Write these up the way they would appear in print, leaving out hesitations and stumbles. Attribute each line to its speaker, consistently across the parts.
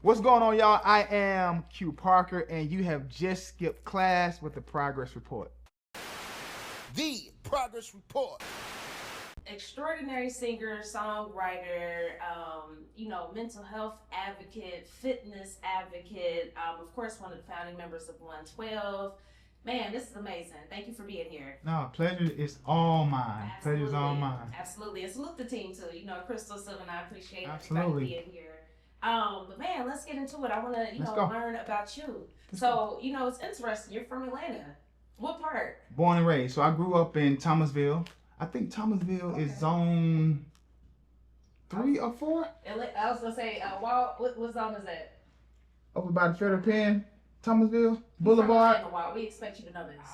Speaker 1: What's going on, y'all? I am Q Parker, and you have just skipped class with the progress report.
Speaker 2: The progress report.
Speaker 3: Extraordinary singer, songwriter, mental health advocate, fitness advocate, of course, one of the founding members of 112. Man, this is amazing. Thank you for being here.
Speaker 1: No, pleasure is all mine.
Speaker 3: Absolutely.
Speaker 1: Pleasure is all mine.
Speaker 3: Absolutely. And salute the team, too. Crystal, Sylvan, I appreciate
Speaker 1: Absolutely.
Speaker 3: everybody being here. But man, let's get into it. I want to, learn about you. It's interesting. You're from Atlanta. What part?
Speaker 1: Born and raised. So I grew up in Thomasville. I think Thomasville is zone 3 or 4.
Speaker 3: I was gonna say, what zone is that?
Speaker 1: Over by the Federal Pen, Thomasville Boulevard.
Speaker 3: We expect you to know this.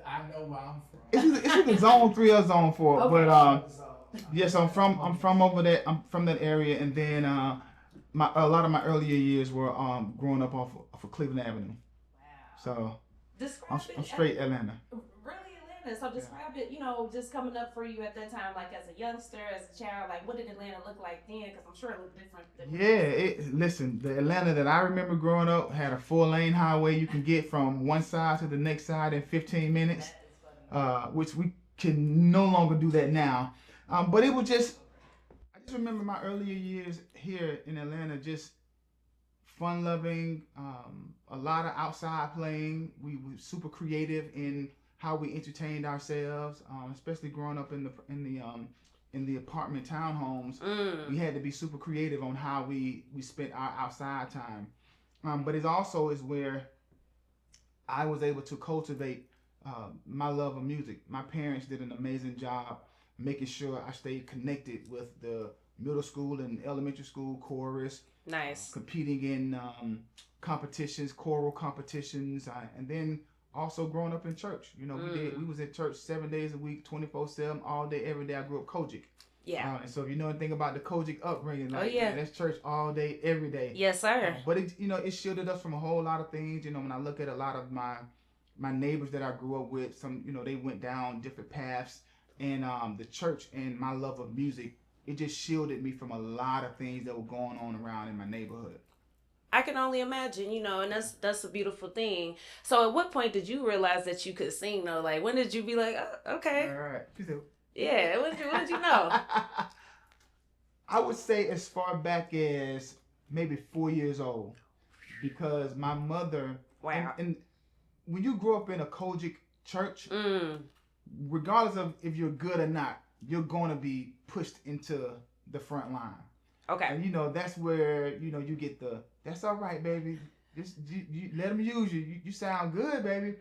Speaker 4: I know where I'm from.
Speaker 1: It's either zone 3 or zone 4.
Speaker 3: Okay.
Speaker 1: But yes, I'm from over there. I'm from that area, and then a lot of my earlier years were growing up off of Cleveland Avenue.
Speaker 3: Wow.
Speaker 1: So
Speaker 3: describe
Speaker 1: I'm straight Atlanta.
Speaker 3: Really Atlanta. So describe it, just coming up for you at that time, like as a youngster, as a child, like what did Atlanta look like then? Because I'm sure it looked different.
Speaker 1: Listen, the Atlanta that I remember growing up had a 4-lane highway you can get from one side to the next side in 15 minutes, which we can no longer do that now. But it was just, I just remember my earlier years here in Atlanta, just fun-loving, a lot of outside playing. We were super creative in how we entertained ourselves, especially growing up in the apartment townhomes. We had to be super creative on how we spent our outside time. But it also is where I was able to cultivate my love of music. My parents did an amazing job making sure I stayed connected with the middle school and elementary school chorus.
Speaker 3: Nice.
Speaker 1: Competing in competitions, choral competitions, and then also growing up in church. We was in church 7 days a week, 24/7, all day, every day. I grew up COGIC.
Speaker 3: Yeah.
Speaker 1: And so if you know anything about the COGIC upbringing, that's church all day, every day.
Speaker 3: Yes, sir.
Speaker 1: But it shielded us from a whole lot of things. When I look at a lot of my neighbors that I grew up with, some they went down different paths, and the church and my love of music, it just shielded me from a lot of things that were going on around in my neighborhood.
Speaker 3: I can only imagine, and that's a beautiful thing. So at what point did you realize that you could sing though? Like when did you be like, oh, okay.
Speaker 1: All right.
Speaker 3: Yeah, when did you know?
Speaker 1: I would say as far back as maybe 4 years old, because my mother.
Speaker 3: Wow.
Speaker 1: And when you grow up in a COGIC church, regardless of if you're good or not, you're going to be pushed into the front line.
Speaker 3: Okay.
Speaker 1: And that's where you get that's all right, baby. Just you let them use you. You sound good, baby.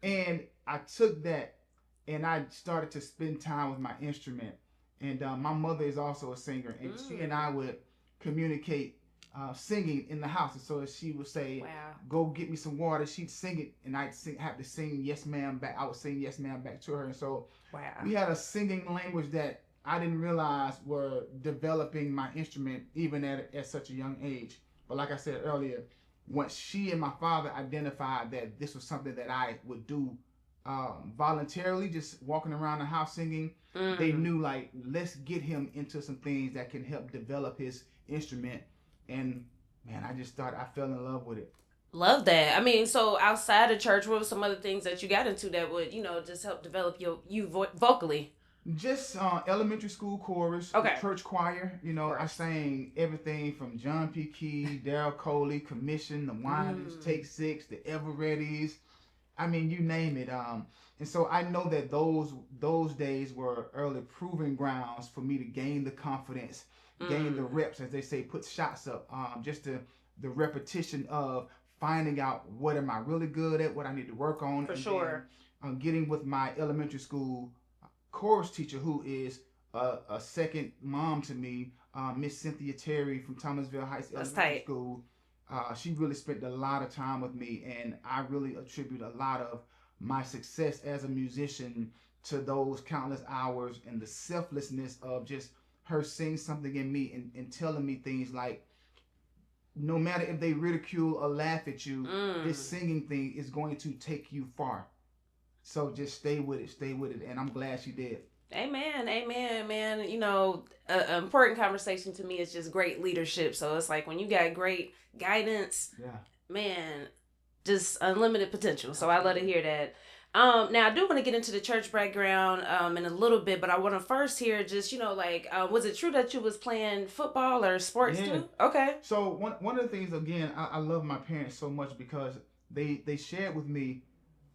Speaker 1: And I took that and I started to spend time with my instrument. And my mother is also a singer, and she and I would communicate singing in the house. And so she would say,
Speaker 3: wow,
Speaker 1: go get me some water. She'd sing it, and I'd have to sing yes ma'am back. I would sing yes ma'am back to her. And so we had a singing language that I didn't realize were developing my instrument even at such a young age. But like I said earlier, once she and my father identified that this was something that I would do voluntarily, just walking around the house singing, they knew, like, let's get him into some things that can help develop his instrument. And man, I fell in love with it.
Speaker 3: Love that. I mean, so outside of church, what were some other things that you got into that would, just help develop you vocally?
Speaker 1: Just elementary school chorus, church choir. I sang everything from John P. Key, Daryl Coley, Commission, the Winans, Take Six, the Evereadys. I mean, you name it. And so I know that those days were early proving grounds for me to gain the confidence, gain the reps, as they say, put shots up. Just the repetition of finding out what am I really good at, what I need to work on.
Speaker 3: For sure.
Speaker 1: Then, getting with my elementary school chorus teacher, who is a second mom to me, Miss Cynthia Terry from Thomasville Heights Elementary School. She really spent a lot of time with me, and I really attribute a lot of my success as a musician to those countless hours and the selflessness of just her seeing something in me and telling me things like, no matter if they ridicule or laugh at you, this singing thing is going to take you far. So just stay with it. And I'm glad she did.
Speaker 3: Amen, amen, man. You know, an important conversation to me is just great leadership. So it's like when you got great guidance,
Speaker 1: Yeah.
Speaker 3: man, just unlimited potential. So I love to hear that. Now I do want to get into the church background in a little bit, but I want to first hear just, you know, like, was it true that you was playing football or sports too? Okay.
Speaker 1: So one of the things, again, I love my parents so much because they shared with me,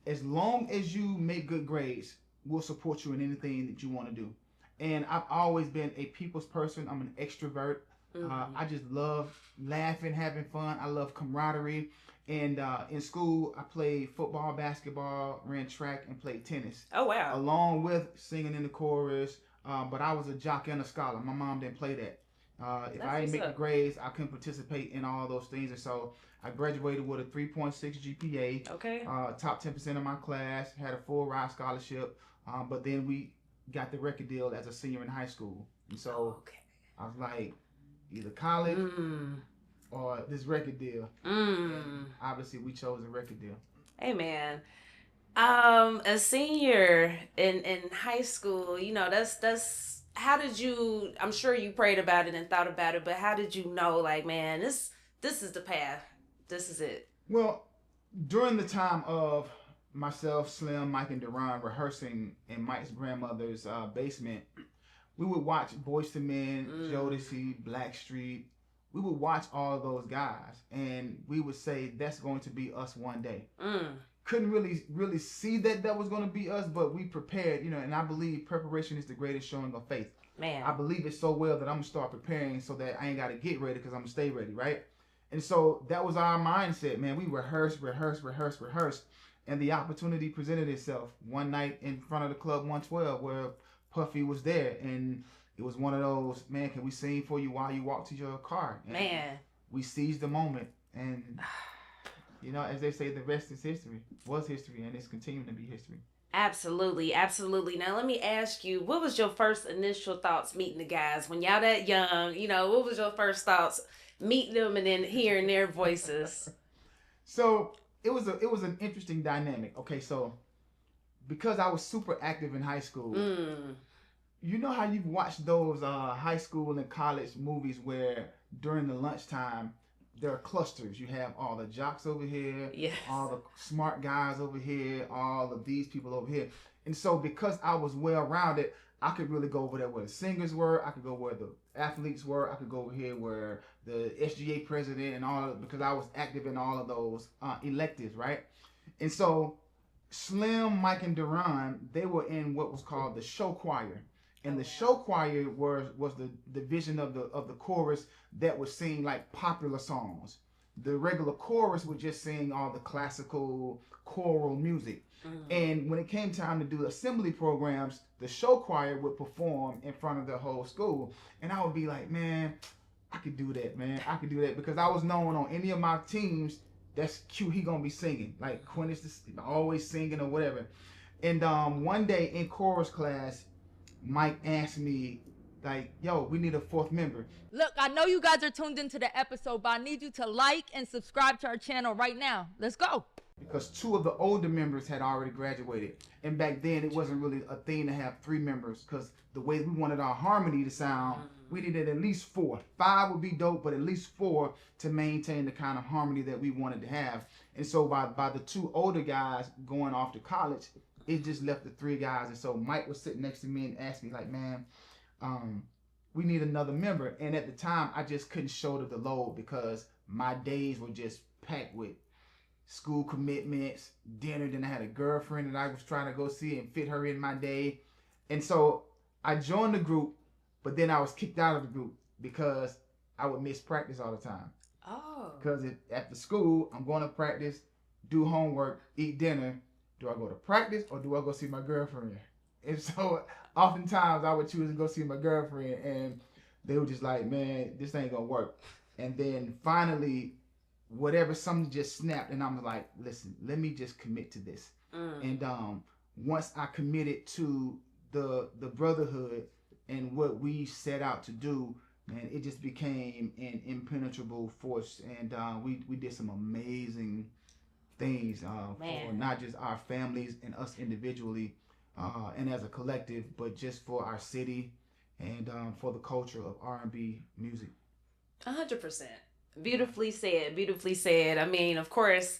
Speaker 1: as long as you make good grades, we'll support you in anything that you want to do. And I've always been a people's person. I'm an extrovert. I just love laughing, having fun. I love camaraderie. And in school, I played football, basketball, ran track, and played tennis.
Speaker 3: Oh, wow.
Speaker 1: Along with singing in the chorus. But I was a jock and a scholar. My mom didn't play that. If I didn't make the grades, I couldn't participate in all those things. And so I graduated with a 3.6 GPA.
Speaker 3: Okay.
Speaker 1: Top 10% of my class, had a full ride scholarship. But then we got the record deal as a senior in high school. And so I was like, either college or this record deal. And obviously, we chose a record deal.
Speaker 3: Hey, man. A senior in high school, you know, that's how did you, I'm sure you prayed about it and thought about it, but how did you know, like, man, this is the path. This is it.
Speaker 1: Well, during the time of myself, Slim, Mike, and Daron rehearsing in Mike's grandmother's basement, we would watch Boyz II Men, Jodeci, Blackstreet. We would watch all of those guys, and we would say, that's going to be us one day. Couldn't really see that was going to be us, but we prepared, you know, and I believe preparation is the greatest showing of faith.
Speaker 3: Man.
Speaker 1: I believe it so well that I'm going to start preparing so that I ain't got to get ready because I'm going to stay ready, right? And so that was our mindset, man. We rehearsed, and the opportunity presented itself one night in front of the Club 112 where Puffy was there, and it was one of those, man, can we sing for you while you walk to your car? And
Speaker 3: man.
Speaker 1: We seized the moment, and you know, as they say, the rest is history. Was history, and it's continuing to be history.
Speaker 3: Absolutely, absolutely. Now let me ask you, what was your first initial thoughts meeting the guys when y'all that young? You know, what was your first thoughts meeting them and then hearing their voices?
Speaker 1: So it was an interesting dynamic. Okay, so because I was super active in high school, you know how you've watched those high school and college movies where during the lunchtime there are clusters. You have all the jocks over here, all the smart guys over here, all of these people over here. And so because I was well-rounded, I could really go over there where the singers were. I could go where the athletes were. I could go over here where the SGA president and all of, because I was active in all of those electives, right? And so Slim, Mike, and Daron, they were in what was called the show choir. And the show choir was the division of the chorus that would sing like popular songs. The regular chorus would just sing all the classical choral music. And when it came time to do assembly programs, the show choir would perform in front of the whole school. And I would be like, man, I could do that, man. I could do that, because I was known on any of my teams, that's cute, he gonna be singing. Like Quinn is always singing or whatever. And one day in chorus class, Mike asked me, like, yo, we need a fourth member.
Speaker 5: Look, I know you guys are tuned into the episode, but I need you to like and subscribe to our channel right now. Let's go.
Speaker 1: Because two of the older members had already graduated. And back then, it wasn't really a thing to have three members, because the way we wanted our harmony to sound, we needed at least 4. 5 would be dope, but at least 4 to maintain the kind of harmony that we wanted to have. And so by the two older guys going off to college, it just left the 3 guys. And so Mike was sitting next to me and asked me, like, man, we need another member. And at the time, I just couldn't shoulder the load because my days were just packed with school commitments, dinner. Then I had a girlfriend that I was trying to go see and fit her in my day. And so I joined the group, but then I was kicked out of the group because I would miss practice all the time.
Speaker 3: Oh.
Speaker 1: Because after school, I'm going to practice, do homework, eat dinner. Do I go to practice or do I go see my girlfriend? And so oftentimes I would choose to go see my girlfriend, and they were just like, man, this ain't gonna work. And then finally, something just snapped, and I'm like, listen, let me just commit to this. And once I committed to the brotherhood and what we set out to do, man, it just became an impenetrable force. And we did some amazing things for not just our families and us individually, and as a collective, but just for our city and for the culture of R&B music.
Speaker 3: 100%. Beautifully said. Beautifully said. I mean, of course,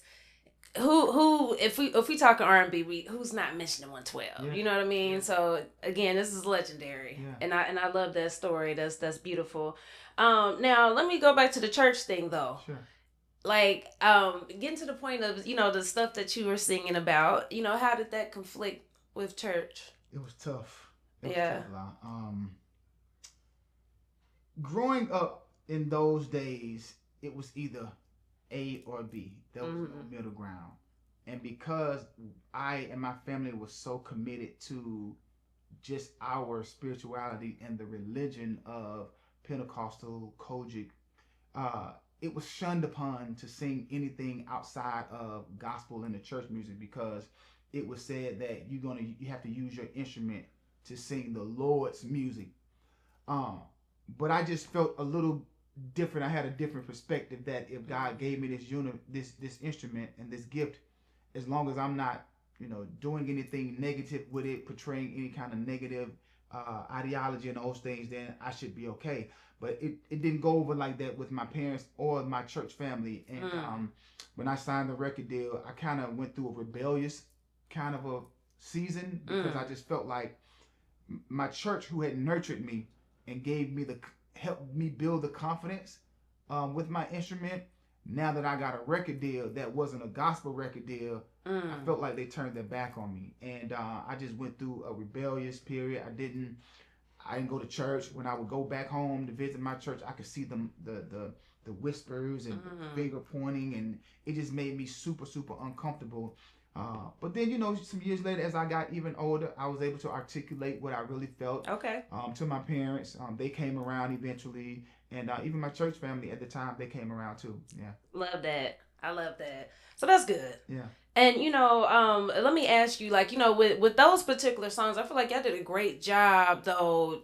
Speaker 3: who if we talk R&B, who's not mentioning 112?
Speaker 1: Yeah.
Speaker 3: You know what I mean? Yeah. So again, this is legendary, and I love that story. That's beautiful. Now let me go back to the church thing though.
Speaker 1: Sure.
Speaker 3: Like getting to the point of the stuff that you were singing about. How did that conflict with church?
Speaker 1: It was tough. It was tough. Growing up in those days, it was either A or B. There was no middle ground. And because I and my family was so committed to just our spirituality and the religion of Pentecostal COGIC, it was shunned upon to sing anything outside of gospel and the church music, because it was said that you have to use your instrument to sing the Lord's music. But I just felt a little different. I had a different perspective that if God gave me this instrument and this gift, as long as I'm not, doing anything negative with it, portraying any kind of negative ideology and those things, then I should be okay. But it didn't go over like that with my parents or my church family. And when I signed the record deal, I kind of went through a rebellious kind of a season, because I just felt like my church, who had nurtured me and helped me build the confidence with my instrument, now that I got a record deal that wasn't a gospel record deal, I felt like they turned their back on me. And I just went through a rebellious period. I didn't go to church. When I would go back home to visit my church, I could see the whispers and finger pointing, and it just made me super, super uncomfortable. But then, some years later, as I got even older, I was able to articulate what I really felt to my parents. They came around eventually, and even my church family at the time, they came around too. Yeah.
Speaker 3: Love that. I love that. So that's good.
Speaker 1: Yeah.
Speaker 3: And, let me ask you, with those particular songs, I feel like y'all did a great job, though,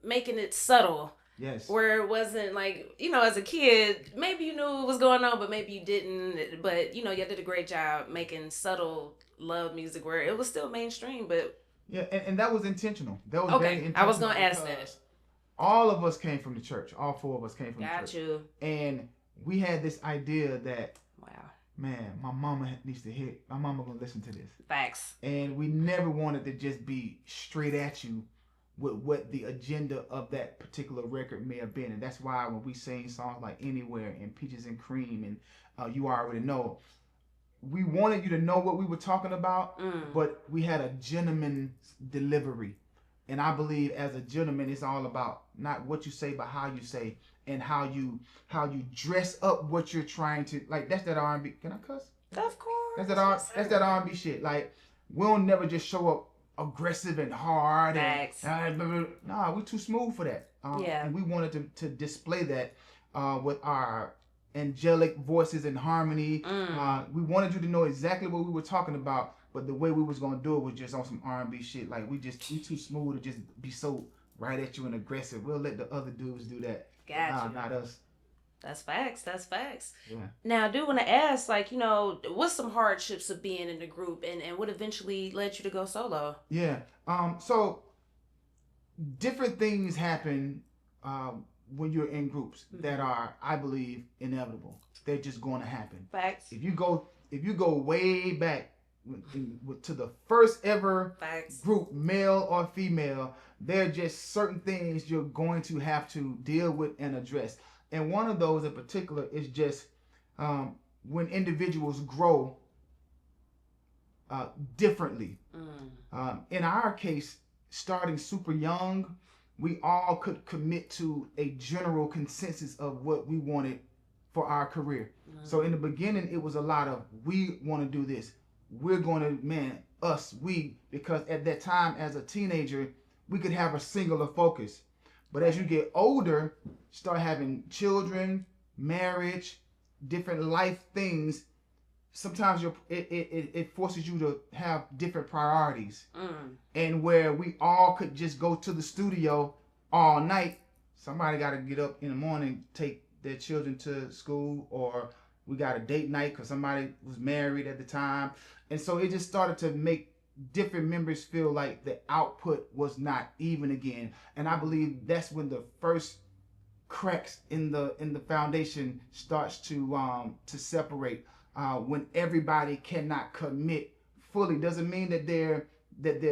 Speaker 3: making it subtle.
Speaker 1: Yes.
Speaker 3: Where it wasn't as a kid, maybe you knew what was going on, but maybe you didn't. But, y'all did a great job making subtle love music where it was still mainstream, but...
Speaker 1: Yeah, and that was intentional. That was very intentional.
Speaker 3: I was going to ask that.
Speaker 1: All of us came from the church. All four of us came from the church.
Speaker 3: Got you.
Speaker 1: And we had this idea that,
Speaker 3: wow,
Speaker 1: man, my mama needs to hear, my mama going to listen to this.
Speaker 3: Facts.
Speaker 1: And we never wanted to just be straight at you with what the agenda of that particular record may have been. And that's why when we sing songs like Anywhere and Peaches and Cream and You Already Know, we wanted you to know what we were talking about, but we had a gentleman's delivery. And I believe as a gentleman, it's all about not what you say, but how you say, and how you dress up what you're trying to, like, that's that R&B. Can I cuss?
Speaker 3: Of course.
Speaker 1: That's that R&B shit. Like, we'll never just show up aggressive and hard. Nah, we too smooth for that. And we wanted to display that with our angelic voices and harmony. We wanted you to know exactly what we were talking about, but the way we was gonna do it was just on some R&B shit. Like, we too smooth to just be so right at you and aggressive. We'll let the other dudes do that.
Speaker 3: Gotcha.
Speaker 1: Not us.
Speaker 3: That's facts. That's facts.
Speaker 1: Yeah.
Speaker 3: Now, I do want to ask, what's some hardships of being in the group, and what eventually led you to go solo?
Speaker 1: Yeah. So different things happen when you're in groups that are, I believe, inevitable. They're just going to happen.
Speaker 3: Facts.
Speaker 1: If you go way back to the first ever group, male or female, there are just certain things you're going to have to deal with and address. And one of those in particular is just when individuals grow differently. In our case, starting super young, we all could commit to a general consensus of what we wanted for our career. So in the beginning, it was a lot of, we want to do this. We're going to, because at that time as a teenager, we could have a singular focus. But as you get older, start having children, marriage, different life things, sometimes it forces you to have different priorities. And where we all could just go to the studio all night, somebody got to get up in the morning, take their children to school, or we got a date night because somebody was married at the time. And so it just started to make different members feel like the output was not even again. And I believe that's when the first cracks in the foundation starts to separate. When everybody cannot commit fully, doesn't mean that their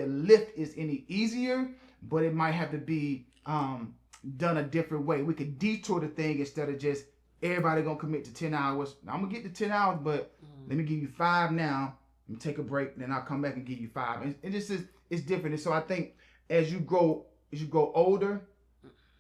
Speaker 1: lift is any easier, but it might have to be done a different way. We could detour the thing instead of just everybody gonna commit to 10 hours. I'm gonna get to 10 hours, but let me give you 5 now and take a break, then I'll come back and give you 5. And it just is, it's different. And so I think as you grow older,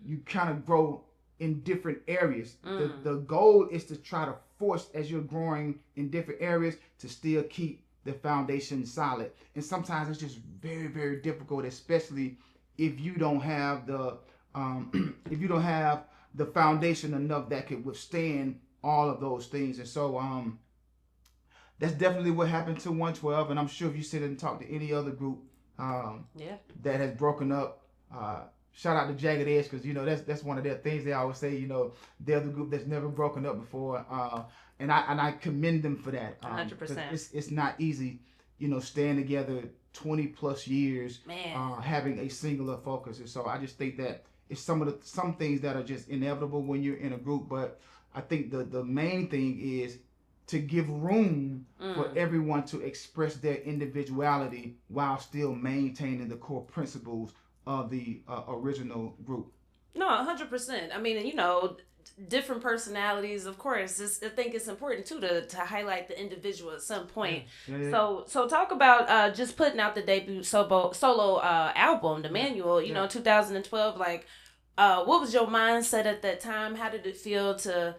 Speaker 1: you kind of grow in different areas. The goal is to try to force, as you're growing in different areas, to still keep the foundation solid. And sometimes it's just very, very difficult, especially if you don't have the foundation enough that could withstand all of those things. And so that's definitely what happened to 112. And I'm sure if you sit and talk to any other group that has broken up, shout out to Jagged Edge, because that's one of their things. They always say, they're the group that's never broken up before, and I commend them for that.
Speaker 6: 100%.
Speaker 1: It's not easy, staying together 20 plus years, having a singular focus. And so I just think that it's some things that are just inevitable when you're in a group. But I think the main thing is to give room for everyone to express their individuality while still maintaining the core principles of the original group.
Speaker 6: No, 100%. I mean, different personalities, of course. I think it's important too to highlight the individual at some point. Yeah. So talk about just putting out the debut solo album, The Manual. 2012. Like, what was your mindset at that time? How did it feel to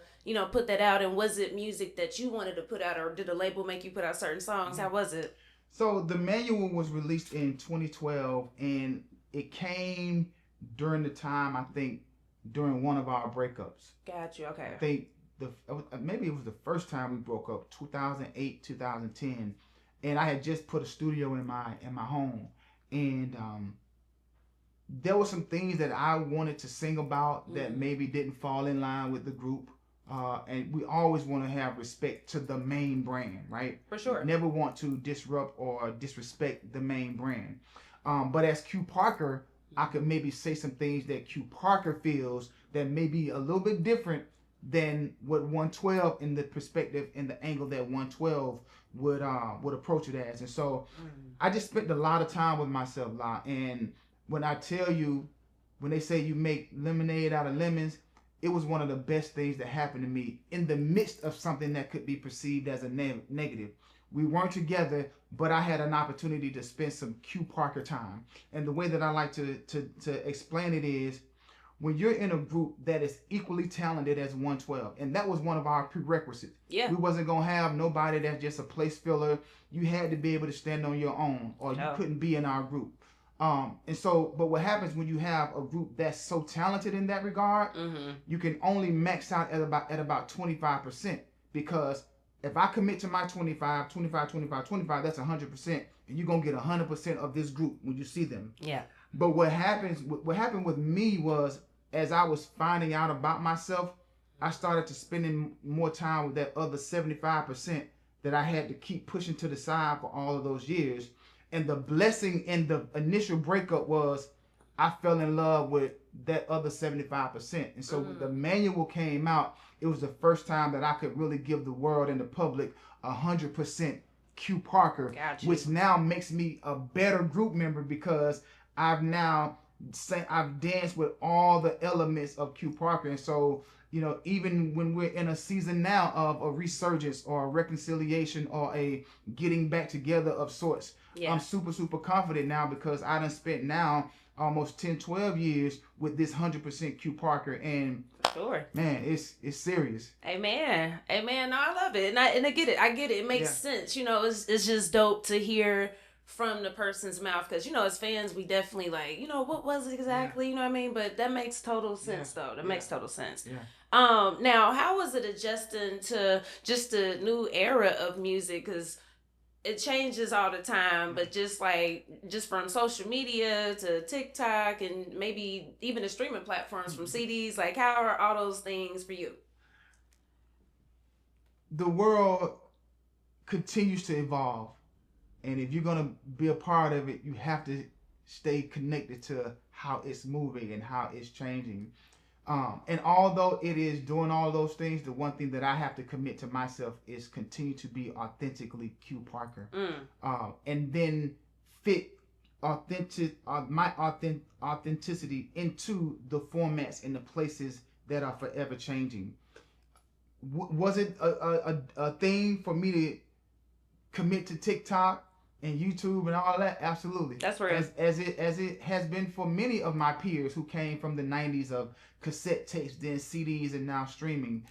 Speaker 6: put that out? And was it music that you wanted to put out, or did the label make you put out certain songs? How was it?
Speaker 1: So The Manual was released in 2012, and it came during the time, I think, during one of our breakups.
Speaker 6: Got you. Okay.
Speaker 1: I think maybe it was the first time we broke up, 2008, 2010, and I had just put a studio in my home, and there were some things that I wanted to sing about that maybe didn't fall in line with the group. And we always want to have respect to the main brand, right?
Speaker 6: For sure.
Speaker 1: Never want to disrupt or disrespect the main brand. But as Q Parker, I could maybe say some things that Q Parker feels that may be a little bit different than what 112 in the perspective and the angle that 112 would approach it as. And so I just spent a lot of time with myself, La. And when I tell you, when they say you make lemonade out of lemons, it was one of the best things that happened to me in the midst of something that could be perceived as a negative. We weren't together, but I had an opportunity to spend some Q Parker time. And the way that I like to explain it is, when you're in a group that is equally talented as 112, and that was one of our prerequisites. Yeah. We wasn't going to have nobody that's just a place filler. You had to be able to stand on your own, or you couldn't be in our group. And so, but what happens when you have a group that's so talented in that regard, you can only max out at about 25%, because if I commit to my 25, that's 100%, and you're going to get 100% of this group when you see them. Yeah. But what happened with me was, as I was finding out about myself, I started to spending more time with that other 75% that I had to keep pushing to the side for all of those years. And the blessing in the initial breakup was I fell in love with that other 75%. And so when The Manual came out, it was the first time that I could really give the world and the public 100% Q Parker, which now makes me a better group member, because I've danced with all the elements of Q Parker. And so, even when we're in a season now of a resurgence or a reconciliation or a getting back together of sorts, I'm super, super confident now, because I done spent now almost 10, 12 years with this 100% Q Parker. And man, it's serious.
Speaker 6: Amen. No, I love it. And I get it. It makes sense. It's just dope to hear from the person's mouth, because as fans, we definitely like, what was it exactly, you know what I mean? But that makes total sense though. That makes total sense. Now, how was it adjusting to just a new era of music? Because it changes all the time, but just from social media to TikTok and maybe even the streaming platforms, from CDs, like, how are all those things for you?
Speaker 1: The world continues to evolve. And if you're gonna be a part of it, you have to stay connected to how it's moving and how it's changing. And although it is doing all those things, the one thing that I have to commit to myself is continue to be authentically Q Parker, and then fit my authenticity into the formats and the places that are forever changing. Was it a thing for me to commit to TikTok and YouTube and all that? Absolutely.
Speaker 6: That's right.
Speaker 1: As it has been for many of my peers who came from the 90s of cassette tapes, then CDs, and now streaming.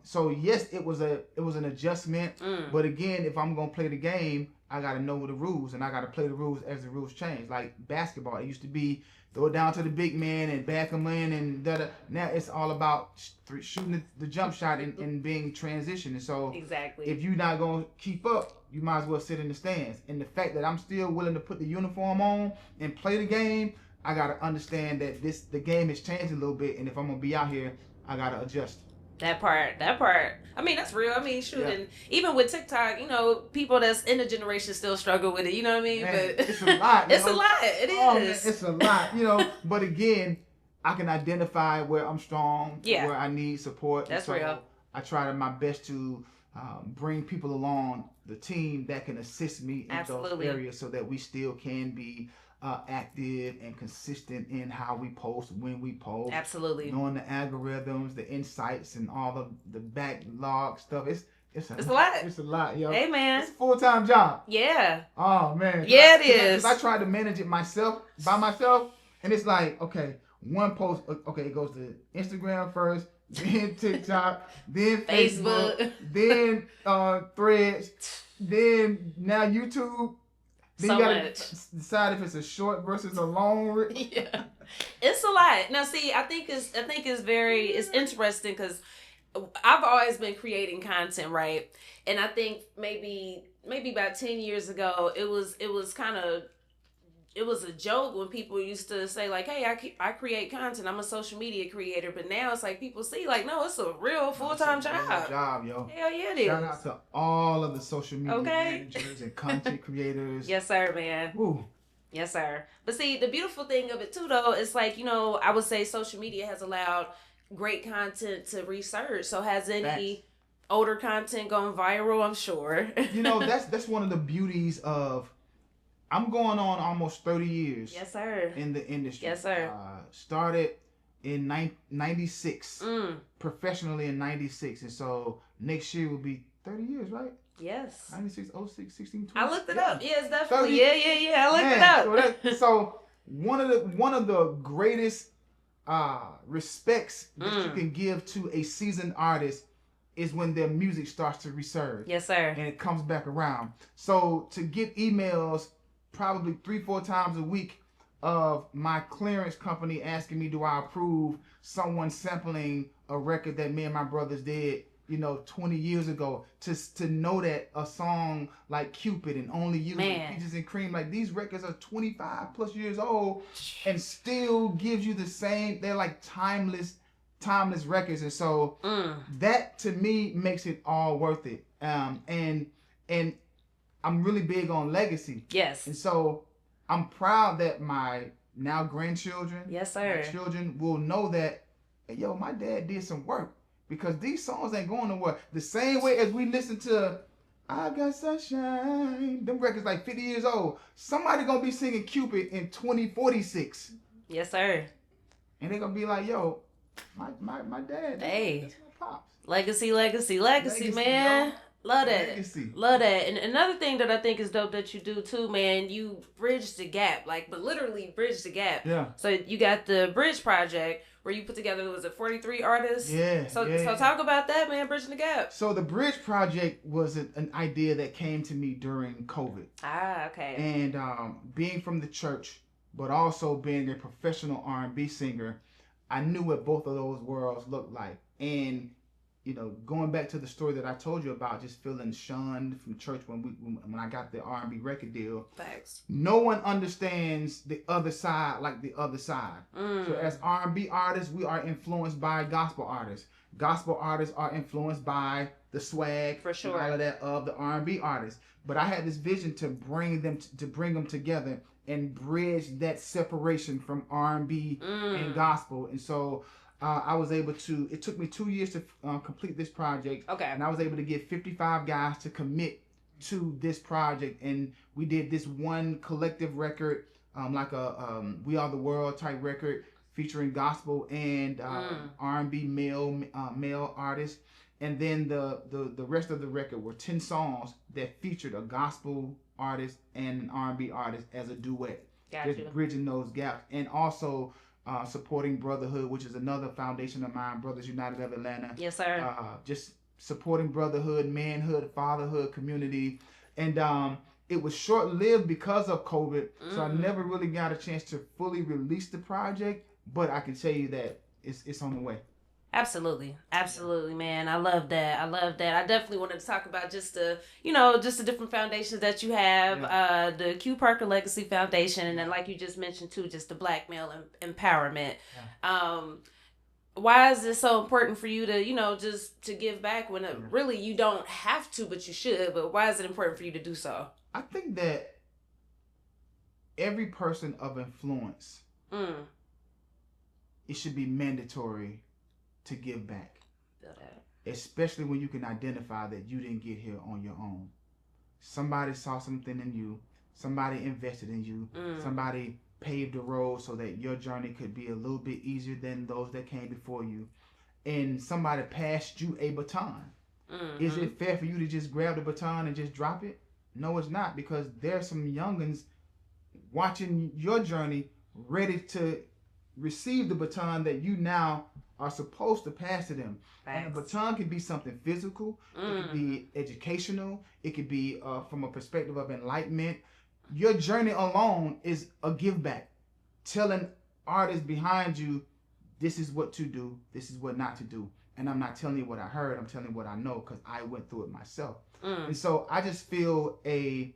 Speaker 1: So yes, it was an adjustment. But again, if I'm gonna play the game, I gotta know the rules, and I gotta play the rules as the rules change. Like basketball, it used to be throw it down to the big man and back him in, and now it's all about shooting the jump shot and being transition. And so
Speaker 6: exactly,
Speaker 1: if you're not gonna keep up, you might as well sit in the stands. And the fact that I'm still willing to put the uniform on and play the game, I gotta understand that the game has changed a little bit, and if I'm gonna be out here, I gotta adjust.
Speaker 6: That part. I mean, that's real. I mean, shoot,
Speaker 1: Yeah.
Speaker 6: and even with TikTok, you know, people that's in the generation still struggle with it. You know what I mean?
Speaker 1: Man,
Speaker 6: but
Speaker 1: it's a lot.
Speaker 6: it's a lot. It is.
Speaker 1: Man, it's a lot. You know, but again, I can identify where I'm strong,
Speaker 6: Yeah.
Speaker 1: where I need support.
Speaker 6: That's
Speaker 1: and so
Speaker 6: real.
Speaker 1: I try my best to bring people along the team that can assist me in
Speaker 6: Absolutely.
Speaker 1: those areas, so that we still can be active and consistent in how we post, when we post.
Speaker 6: Absolutely.
Speaker 1: Knowing the algorithms, the insights, and all of the backlog stuff. It's a
Speaker 6: lot.
Speaker 1: It's a lot, yo.
Speaker 6: Hey, man.
Speaker 1: It's a full-time job.
Speaker 6: Yeah.
Speaker 1: Oh, man.
Speaker 6: Yeah, it is.
Speaker 1: Because I tried to manage it by myself, and it's like, okay, one post, okay, it goes to Instagram first, then TikTok, then Facebook, then Threads, then now YouTube. Then
Speaker 6: So
Speaker 1: you gotta
Speaker 6: much.
Speaker 1: decide if it's a short versus a long.
Speaker 6: Yeah. It's a lot. Now, see, I think it's interesting because I've always been creating content, right? And I think maybe about 10 years ago, it was a joke when people used to say like, hey, I create content, I'm a social media creator. But now it's like people see like, no, it's a real full-time job.
Speaker 1: Yo.
Speaker 6: Hell yeah, it is.
Speaker 1: Shout out to all of the social media
Speaker 6: Okay.
Speaker 1: managers and content creators.
Speaker 6: Yes, sir, man.
Speaker 1: Woo.
Speaker 6: Yes, sir. But see, the beautiful thing of it too, though, is like, you know, I would say social media has allowed great content to resurge. So has any
Speaker 1: Facts.
Speaker 6: older content gone viral? I'm sure.
Speaker 1: You know, that's one of the beauties of, I'm going on almost 30 years.
Speaker 6: Yes, sir.
Speaker 1: In the industry.
Speaker 6: Yes, sir.
Speaker 1: Started in 96,
Speaker 6: Mm.
Speaker 1: professionally in 96, and so next year will be 30 years, right?
Speaker 6: Yes.
Speaker 1: 96, 06, 16, 20.
Speaker 6: I looked it
Speaker 1: Yeah.
Speaker 6: up. Yes, definitely.
Speaker 1: 30.
Speaker 6: Yeah. I looked it up.
Speaker 1: So one of the greatest respects that you can give to a seasoned artist is when their music starts to resurge.
Speaker 6: Yes, sir.
Speaker 1: And it comes back around. So to get emails probably 3-4 times a week of my clearance company asking me, do I approve someone sampling a record that me and my brothers did, 20 years ago, to know that a song like Cupid and Only You and Peaches and Cream, like these records are 25 plus years old and still gives you the same, they're like timeless records. And so that to me makes it all worth it. And I'm really big on legacy.
Speaker 6: Yes.
Speaker 1: And so I'm proud that my now grandchildren,
Speaker 6: yes, sir,
Speaker 1: my children will know that, hey, yo, my dad did some work, because these songs ain't going nowhere. The same way as we listen to I Got Sunshine, them records like 50 years old. Somebody gonna be singing Cupid in 2046.
Speaker 6: Yes, sir.
Speaker 1: And they gonna be like, yo, my dad.
Speaker 6: Hey.
Speaker 1: That's my pops.
Speaker 6: Legacy, man.
Speaker 1: Yo.
Speaker 6: Love that.
Speaker 1: Legacy.
Speaker 6: Love that. And another thing that I think is dope that you do too, man, you bridge the gap. But literally bridge the gap.
Speaker 1: Yeah.
Speaker 6: So you got the Bridge Project where you put together, was it 43 artists?
Speaker 1: Yeah.
Speaker 6: So
Speaker 1: yeah.
Speaker 6: talk about that, man, bridging the gap.
Speaker 1: So the Bridge Project was an idea that came to me during COVID.
Speaker 6: Ah, okay.
Speaker 1: And being from the church, but also being a professional R&B singer, I knew what both of those worlds looked like. And going back to the story that I told you about, just feeling shunned from church when I got the R&B record deal.
Speaker 6: Facts.
Speaker 1: No one understands the other side like the other side. So as R&B artists, we are influenced by gospel artists. Gospel artists are influenced by the swag,
Speaker 6: For sure,
Speaker 1: and all of that of the R&B artists. But I had this vision to bring them together and bridge that separation from R&B and gospel. And so I was able to. It took me 2 years to complete this project.
Speaker 6: Okay.
Speaker 1: And I was able to get 55 guys to commit to this project, and we did this one collective record, like a We Are the World type record, featuring gospel and R&B male artists. And then the rest of the record were 10 songs that featured a gospel artist and an R&B artist as a duet.
Speaker 6: Gotcha.
Speaker 1: Just bridging those gaps. And also supporting brotherhood, which is another foundation of mine, Brothers United of Atlanta.
Speaker 6: Yes, sir.
Speaker 1: Just supporting brotherhood, manhood, fatherhood, community. And it was short-lived because of COVID, so I never really got a chance to fully release the project, but I can tell you that it's on the way.
Speaker 6: Absolutely, man. I love that. I definitely wanted to talk about just the different foundations that you have, the Q Parker Legacy Foundation, and then like you just mentioned too, just the Black male empowerment. Yeah. Why is this so important for you to, just to give back when really you don't have to, but you should? But why is it important for you to do so?
Speaker 1: I think that every person of influence, it should be mandatory to give back. Feel that. Especially when you can identify that you didn't get here on your own. Somebody saw something in you. Somebody invested in you. Somebody paved the road so that your journey could be a little bit easier than those that came before you. And somebody passed you a baton. Is it fair for you to just grab the baton and just drop it? No, it's not, because there's some youngins watching your journey ready to receive the baton that you now are supposed to pass to them. Thanks. And a baton could be something physical. It could be educational. It could be from a perspective of enlightenment. Your journey alone is a give back, telling artists behind you, this is what to do, this is what not to do. And I'm not telling you what I heard, I'm telling you what I know, because I went through it myself. And so I just feel a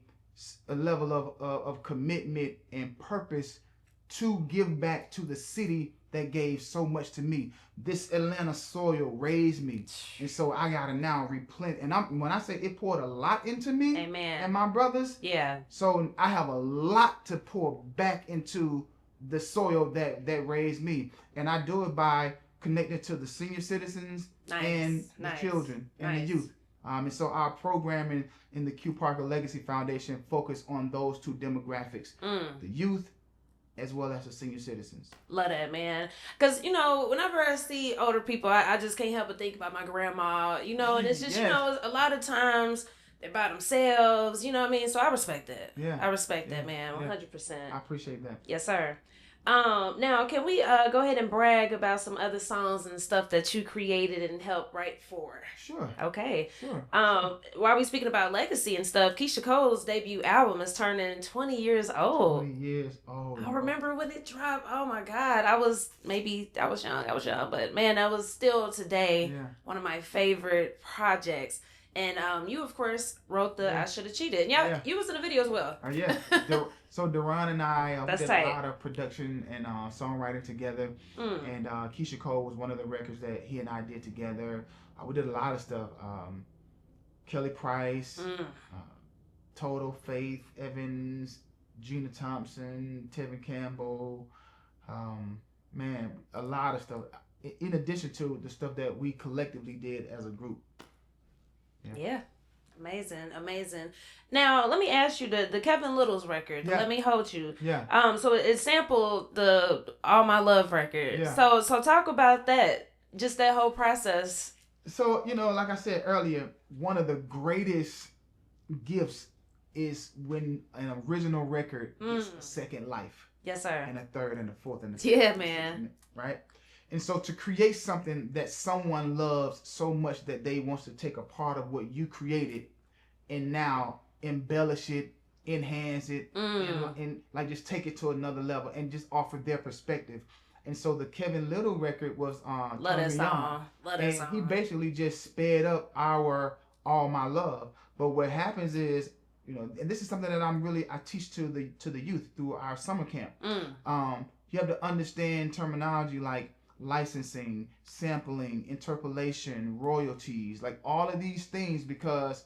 Speaker 1: level of commitment and purpose to give back to the city that gave so much to me. This Atlanta soil raised me, and so I gotta now replenish. And when I say it poured a lot into me,
Speaker 6: amen,
Speaker 1: and my brothers,
Speaker 6: yeah. So
Speaker 1: I have a lot to pour back into the soil that raised me, and I do it by connecting to the senior citizens and the children and the youth. And so our programming in the Q Parker Legacy Foundation focus on those two demographics, the youth as well as the senior citizens.
Speaker 6: Love that, man. Because, whenever I see older people, I just can't help but think about my grandma, and it's just, a lot of times they're by themselves, you know what I mean? So I respect that. Yeah. I respect that, man, 100%.
Speaker 1: I appreciate that.
Speaker 6: Yes, sir. Now, can we go ahead and brag about some other songs and stuff that you created and helped write for?
Speaker 1: Sure.
Speaker 6: Okay.
Speaker 1: Sure.
Speaker 6: While we speaking about legacy and stuff, Keyshia Cole's debut album is turning 20 years old.
Speaker 1: 20 years old.
Speaker 6: I remember when it dropped. Oh my God. I was young, but man, that was still today one of my favorite projects. And you, of course, wrote the I Should Have Cheated. Yeah, you was in the video as well.
Speaker 1: Yeah. So Daron and I did a lot of production and songwriting together. And Keyshia Cole was one of the records that he and I did together. We did a lot of stuff. Kelly Price, Total, Faith Evans, Gina Thompson, Tevin Campbell. Man, a lot of stuff. In addition to the stuff that we collectively did as a group.
Speaker 6: Yeah. Amazing. Now, let me ask you the Kevin Little's record, Let Me Hold You.
Speaker 1: Yeah.
Speaker 6: So it sampled the All My Love record. Yeah. So talk about that, just that whole process.
Speaker 1: So, like I said earlier, one of the greatest gifts is when an original record gets a second life.
Speaker 6: Yes, sir.
Speaker 1: And a third and a fourth and a fifth.
Speaker 6: Yeah, man.
Speaker 1: Right? And so to create something that someone loves so much that they wants to take a part of what you created and now embellish it, enhance it, and like just take it to another level and just offer their perspective. And so the Kevin Little record was on
Speaker 6: Love that song.
Speaker 1: He basically just sped up our All My Love. But what happens is, and this is something that I teach to the youth through our summer camp. You have to understand terminology like licensing, sampling, interpolation, royalties, like all of these things, because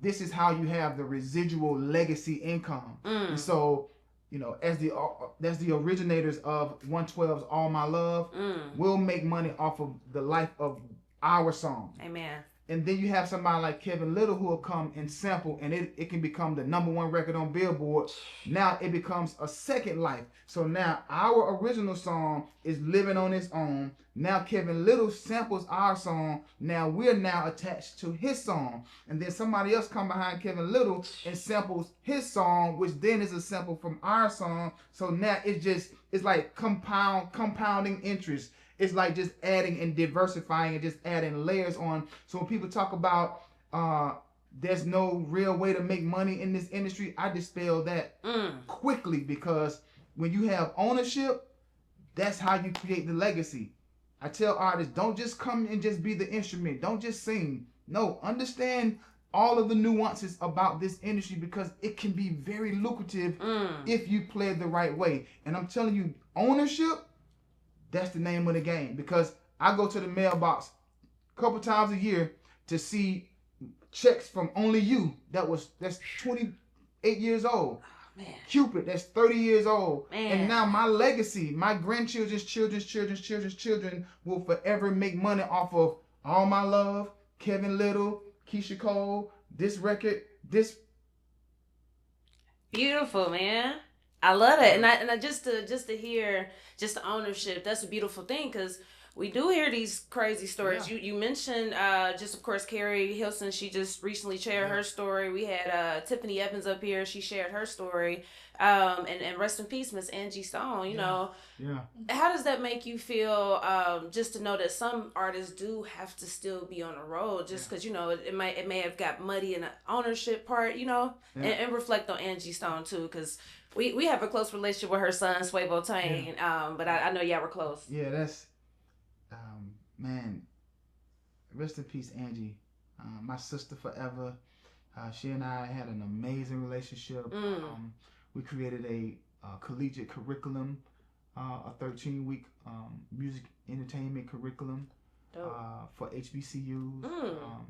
Speaker 1: this is how you have the residual legacy income. And so, you know, as the originators of 112's All My Love, we'll make money off of the life of our song.
Speaker 6: Amen.
Speaker 1: And then you have somebody like Kevin Little who will come and sample, and it can become the #1 record on Billboard. Now it becomes a second life. So now our original song is living on its own. Now Kevin Little samples our song. Now we're now attached to his song. And then somebody else come behind Kevin Little and samples his song, which then is a sample from our song. So now it's like compounding interest. It's like just adding and diversifying and just adding layers on. So when people talk about there's no real way to make money in this industry, I dispel that quickly, because when you have ownership, that's how you create the legacy. I tell artists, don't just come and just be the instrument. Don't just sing. No, understand all of the nuances about this industry, because it can be very lucrative if you play it the right way. And I'm telling you, ownership, that's the name of the game, because I go to the mailbox a couple times a year to see checks from Only You that's 28 years old.
Speaker 6: Oh, man.
Speaker 1: Cupid, that's 30 years old.
Speaker 6: Man.
Speaker 1: And now my legacy, my grandchildren's children will forever make money off of All My Love, Kevin Little, Keyshia Cole, this record, this.
Speaker 6: Beautiful, man. I love it, and I just to hear just the ownership. That's a beautiful thing, because we do hear these crazy stories. Yeah. You mentioned just of course Carrie Hilson. She just recently shared her story. We had Tiffany Evans up here. She shared her story. And rest in peace, Miss Angie Stone. You know, how does that make you feel? Just to know that some artists do have to still be on the road, just because you know it may have got muddy in the ownership part. You know, and reflect on Angie Stone too, because. We have a close relationship with her son, Sway Boateng, but I know y'all were close.
Speaker 1: Yeah, that's, man, rest in peace, Angie. My sister forever. She and I had an amazing relationship. We created a collegiate curriculum, a 13-week music entertainment curriculum for HBCUs.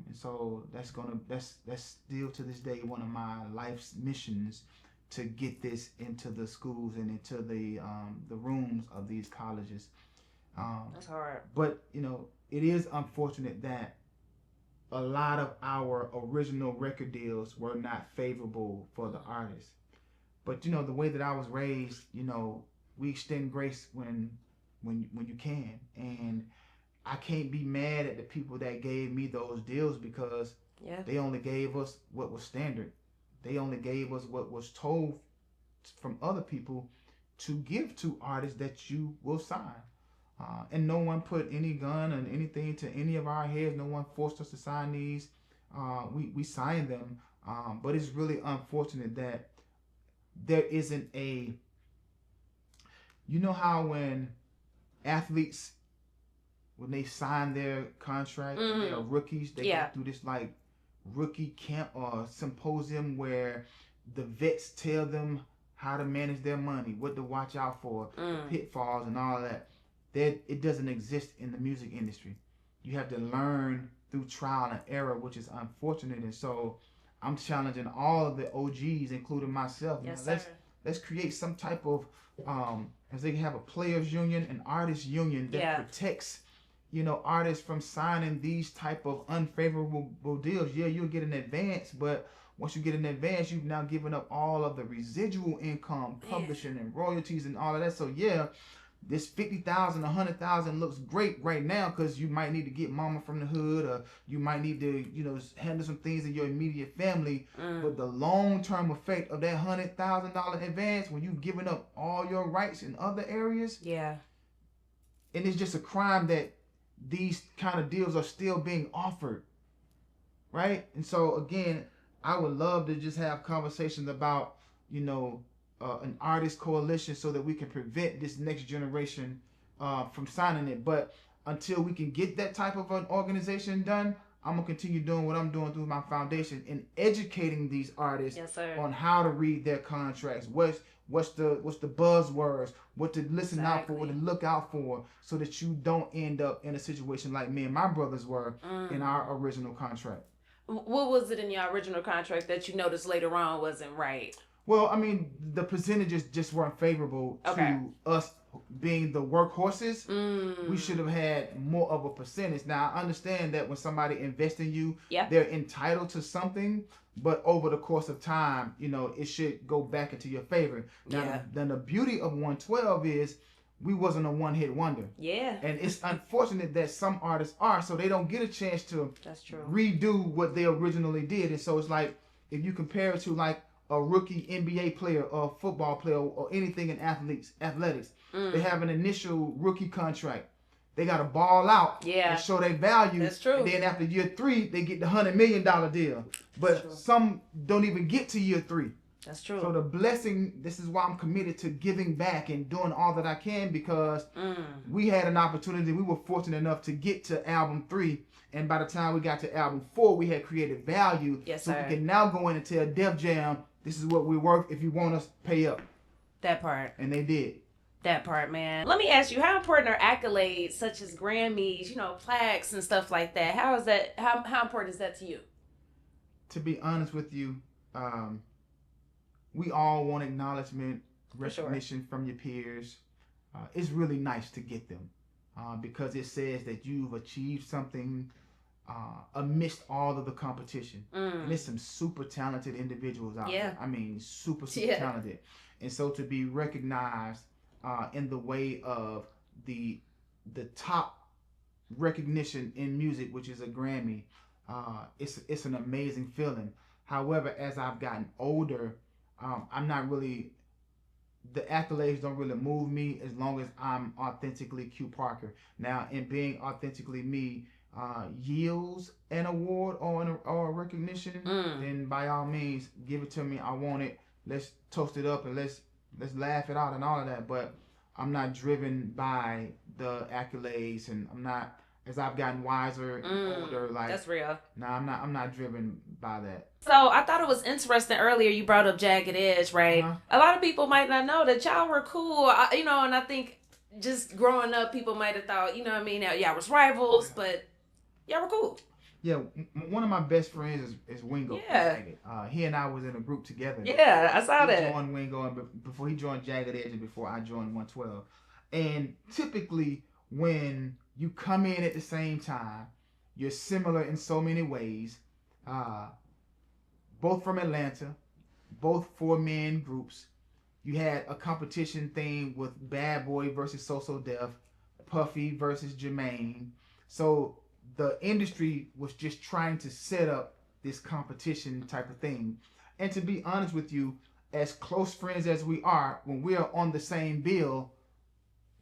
Speaker 1: And so that's still to this day one of my life's missions, to get this into the schools and into the rooms of these colleges.
Speaker 6: That's hard. But,
Speaker 1: you know, it is unfortunate that a lot of our original record deals were not favorable for the artists. But, you know, the way that I was raised, you know, we extend grace when you can. And I can't be mad at the people that gave me those deals, because they only gave us what was standard. They only gave us what was told from other people to give to artists that you will sign. And no one put any gun and anything to any of our heads. No one forced us to sign these. We signed them. But it's really unfortunate that there isn't a... You know how when athletes, when they sign their contract, they are rookies, they go through this like rookie camp or symposium where the vets tell them how to manage their money, what to watch out for, pitfalls and all that. It doesn't exist in the music industry. You have to learn through trial and error, which is unfortunate. And so I'm challenging all of the OGs, including myself.
Speaker 6: Yes,
Speaker 1: let's create some type of as they have a players union, an artist union that protects, you know, artists from signing these type of unfavorable deals. Yeah, you'll get an advance, but once you get an advance, you've now given up all of the residual income, publishing and royalties and all of that. So yeah, this 50,000, 100,000 looks great right now because you might need to get mama from the hood, or you might need to, you know, handle some things in your immediate family. But the long-term effect of that $100,000 advance, when you've given up all your rights in other areas, and it's just a crime that these kind of deals are still being offered, right? And so again, I would love to just have conversations about, you know, an artist coalition so that we can prevent this next generation from signing it. But until we can get that type of an organization done, I'm gonna continue doing what I'm doing through my foundation and educating these artists on how to read their contracts, what what's the buzzwords, what to listen out for, what to look out for, so that you don't end up in a situation like me and my brothers were in our original contract.
Speaker 6: What was it in your original contract that you noticed later on wasn't right?
Speaker 1: Well, I mean, the percentages just weren't favorable to us being the workhorses. We should have had more of a percentage. Now, I understand that when somebody invests in you, they're entitled to something, but over the course of time, you know, it should go back into your favor. Now, then the beauty of 112 is we wasn't a one-hit wonder. Yeah. And it's unfortunate that some artists are, so they don't get a chance to redo what they originally did. And so it's like, if you compare it to like a rookie NBA player or football player or anything in athletics, they have an initial rookie contract. They got to ball out and show their value. That's true. And then after year 3, they get the $100 million deal. But some don't even get to year 3. That's true. So the blessing, this is why I'm committed to giving back and doing all that I can, because we had an opportunity. We were fortunate enough to get to album 3. And by the time we got to album 4, we had created value. Yes, so we can now go in and tell Def Jam, this is what we're worth. If you want us, pay up.
Speaker 6: That part.
Speaker 1: And they did.
Speaker 6: That part, man. Let me ask you, how important are accolades such as Grammys, you know, plaques and stuff like that? How is that? How important is that to you?
Speaker 1: To be honest with you, we all want acknowledgement, recognition from your peers. It's really nice to get them because it says that you've achieved something amidst all of the competition. And there's some super talented individuals out there. I mean, super talented. And so to be recognized in the way of the top recognition in music, which is a Grammy, it's an amazing feeling. However, as I've gotten older, I'm not really, the accolades don't really move me as long as I'm authentically Q Parker. Now, in being authentically me yields an award or a recognition, then by all means, give it to me. I want it. Let's toast it up and let's laugh it out and all of that. But I'm not driven by the accolades, and I'm not, as I've gotten wiser and older, like,
Speaker 6: that's real.
Speaker 1: Nah, I'm not driven by that.
Speaker 6: So I thought it was interesting earlier you brought up Jagged Edge, right? A lot of people might not know that y'all were cool, you know, and I think just growing up, people might have thought, you know what I mean, y'all was rivals, but y'all were cool.
Speaker 1: Yeah, one of my best friends is Wingo. Yeah. He and I was in a group together.
Speaker 6: Yeah, I saw that.
Speaker 1: He joined Wingo, and before he joined Jagged Edge and before I joined 112. And typically when you come in at the same time, you're similar in so many ways. Both from Atlanta, both 4-man groups. You had a competition theme with Bad Boy versus So Def, Puffy versus Jermaine. So the industry was just trying to set up this competition type of thing. And to be honest with you, as close friends as we are, when we are on the same bill,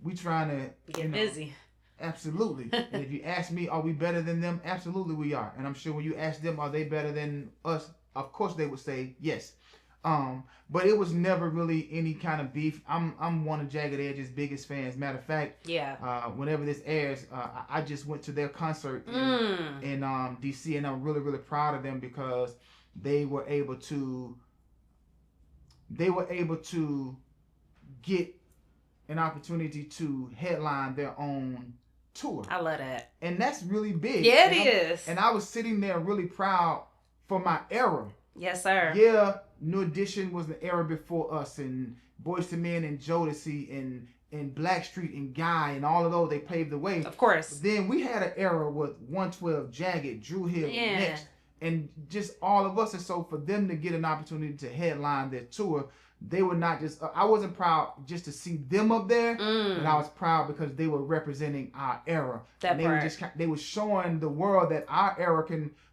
Speaker 1: we trying to
Speaker 6: get busy.
Speaker 1: Absolutely. And if you ask me, are we better than them? Absolutely we are. And I'm sure when you ask them, are they better than us? Of course they would say yes. But it was never really any kind of beef. I'm one of Jagged Edge's biggest fans. Matter of fact, whenever this airs, I just went to their concert in DC, and I'm really, really proud of them because they were able to get an opportunity to headline their own tour.
Speaker 6: I love that.
Speaker 1: And that's really big.
Speaker 6: Yeah, it is.
Speaker 1: And I was sitting there really proud for my era.
Speaker 6: Yes, sir.
Speaker 1: Yeah, New Edition was the era before us, and Boyz II Men and Jodeci and Blackstreet and Guy and all of those, they paved the way.
Speaker 6: Of course.
Speaker 1: But then we had an era with 112, Jagged, Drew Hill, Next, and just all of us. And so for them to get an opportunity to headline their tour, they were not just, I wasn't proud just to see them up there, but I was proud because they were representing our era.
Speaker 6: That
Speaker 1: and they were showing the world that our era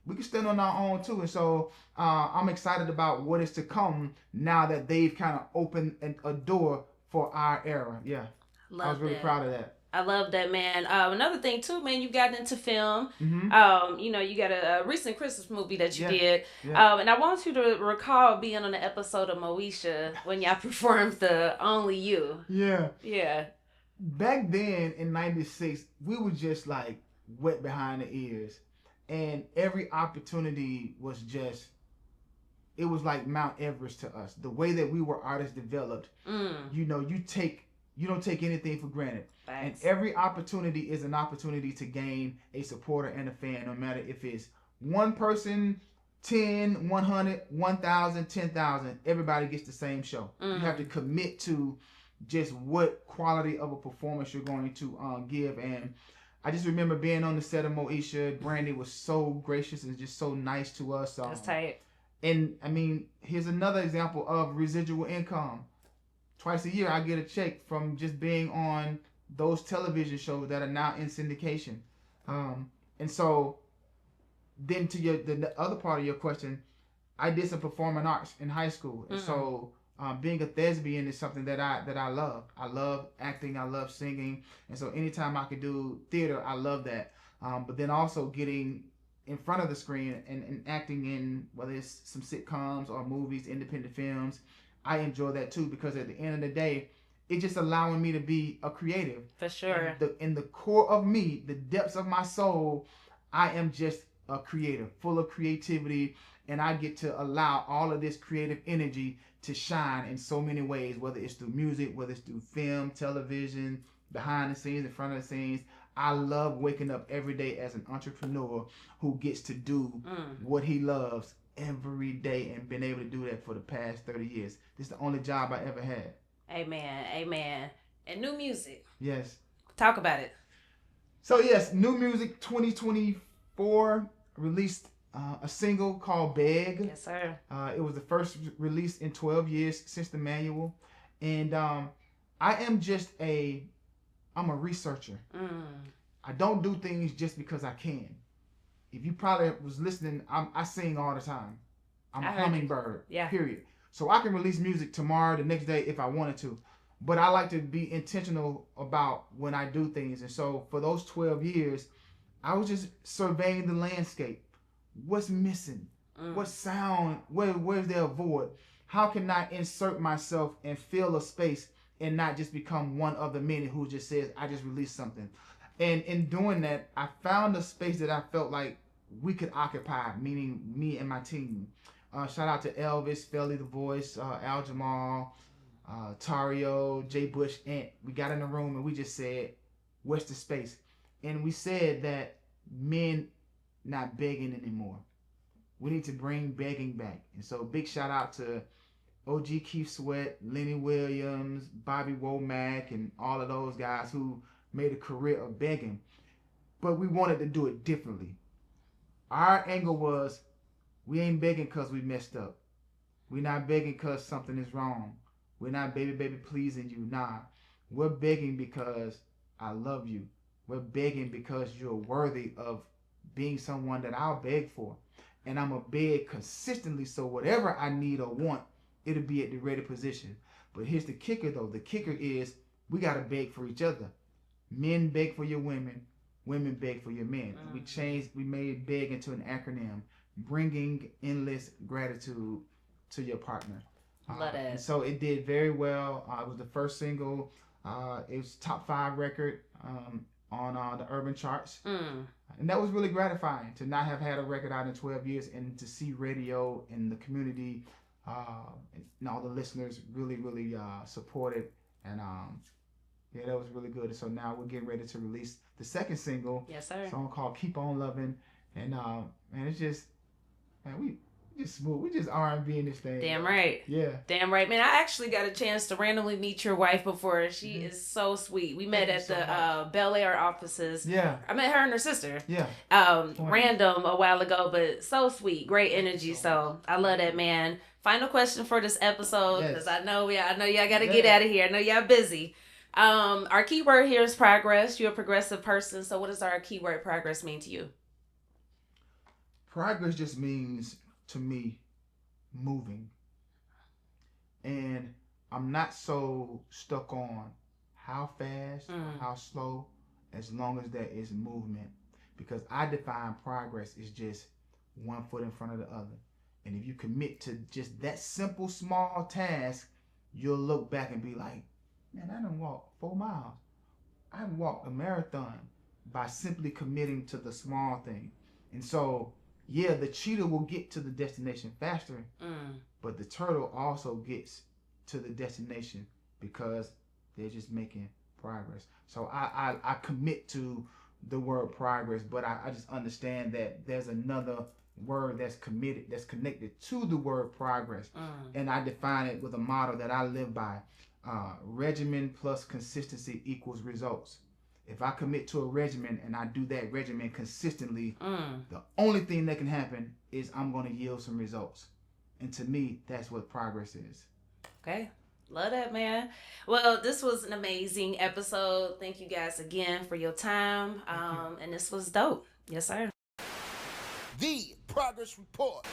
Speaker 1: we can stand on our own too. And so I'm excited about what is to come now that they've kind of opened a door for our era. Yeah. I was really proud of that.
Speaker 6: I love that, man. Another thing too, man, you got into film. You know, you got a recent Christmas movie that you did. Yeah. And I want you to recall being on the episode of Moesha when y'all performed the Only You.
Speaker 1: Yeah.
Speaker 6: Yeah.
Speaker 1: Back then in 96, we were just like wet behind the ears. And every opportunity was just it was like Mount Everest to us. The way that we were artists developed, you know, you don't take anything for granted.
Speaker 6: Thanks.
Speaker 1: And every opportunity is an opportunity to gain a supporter and a fan, no matter if it's one person, 10, 100, 1,000, 10,000. Everybody gets the same show. You have to commit to just what quality of a performance you're going to give. And I just remember being on the set of Moesha. Brandy was so gracious and just so nice to us.
Speaker 6: That's tight.
Speaker 1: And I mean, here's another example of residual income. Twice a year, I get a check from just being on those television shows that are now in syndication. And so, then to the other part of your question, I did some performing arts in high school, and so being a thespian is something that I love. I love acting, I love singing, and so anytime I could do theater, I love that. But then also getting in front of the screen and acting in, whether it's some sitcoms or movies, independent films, I enjoy that too, because at the end of the day, it's just allowing me to be a creative.
Speaker 6: For sure.
Speaker 1: In the core of me, the depths of my soul, I am just a creator, full of creativity, and I get to allow all of this creative energy to shine in so many ways, whether it's through music, whether it's through film, television, behind the scenes, in front of the scenes. I love waking up every day as an entrepreneur who gets to do what he loves every day, and been able to do that for the past 30 years. This is the only job I ever had.
Speaker 6: Amen. Amen. And new music.
Speaker 1: Yes.
Speaker 6: Talk about it.
Speaker 1: So yes, new music 2024 released a single called Beg.
Speaker 6: Yes, sir.
Speaker 1: It was the first release in 12 years since the manual. And I am just I'm a researcher. I don't do things just because I can. If you probably was listening, I sing all the time. I'm a hummingbird, period. So I can release music tomorrow, the next day if I wanted to. But I like to be intentional about when I do things. And so for those 12 years, I was just surveying the landscape. What's missing? What sound? Where's there a void? How can I insert myself and fill a space and not just become one of the many who just says, I just released something? And in doing that, I found a space that I felt like we could occupy, meaning me and my team. Shout out to Elvis, Felly the Voice, Al Jamal, Tario, Jay Bush, Ant. We got in the room and we just said, where's the space? And we said that men not begging anymore. We need to bring begging back. And so big shout out to OG Keith Sweat, Lenny Williams, Bobby Womack, and all of those guys who made a career of begging. But we wanted to do it differently. Our angle was, we ain't begging because we messed up. We're not begging because something is wrong. We're not baby pleasing you. Nah. We're begging because I love you. We're begging because you're worthy of being someone that I'll beg for. And I'm going to beg consistently, so whatever I need or want, it'll be at the ready position. But here's the kicker though. The kicker is we got to beg for each other. Men beg for your women. Women beg for your men. We made beg into an acronym, bringing endless gratitude to your partner.
Speaker 6: Love that.
Speaker 1: And so it did very well. It was the first single. It was top 5 record on the urban charts. And that was really gratifying to not have had a record out in 12 years and to see radio and the community and all the listeners really support it. And yeah, that was really good. And so now we're getting ready to release the second single.
Speaker 6: Yes, sir.
Speaker 1: Song called Keep On Loving. And man, it's just, man, we just smooth. We just R&B in this thing.
Speaker 6: Damn right.
Speaker 1: Yeah.
Speaker 6: Damn right, man. I actually got a chance to randomly meet your wife before. She is so sweet. We met at the Bel Air offices.
Speaker 1: Yeah.
Speaker 6: I met her and her sister.
Speaker 1: Yeah.
Speaker 6: Random a while ago, but so sweet. Great energy. So I love that, man. Final question for this episode, because I know y'all got to get out of here. I know y'all busy. Our keyword here is progress. You're a progressive person. So what does our keyword progress mean to you?
Speaker 1: Progress just means, to me, moving. And I'm not so stuck on how fast, how slow, as long as there is movement. Because I define progress as just one foot in front of the other. And if you commit to just that simple, small task, you'll look back and be like, man, I done walked 4 miles. I walked a marathon by simply committing to the small thing. And so yeah, the cheetah will get to the destination faster, but the turtle also gets to the destination because they're just making progress. So I commit to the word progress, but I just understand that there's another word that's connected to the word progress, and I define it with a motto that I live by: regimen plus consistency equals results. If I commit to a regimen and I do that regimen consistently, the only thing that can happen is I'm going to yield some results. And to me, that's what progress is.
Speaker 6: Okay. Love that, man. Well, this was an amazing episode. Thank you guys again for your time. And this was dope. Yes, sir.
Speaker 2: The Progress Report.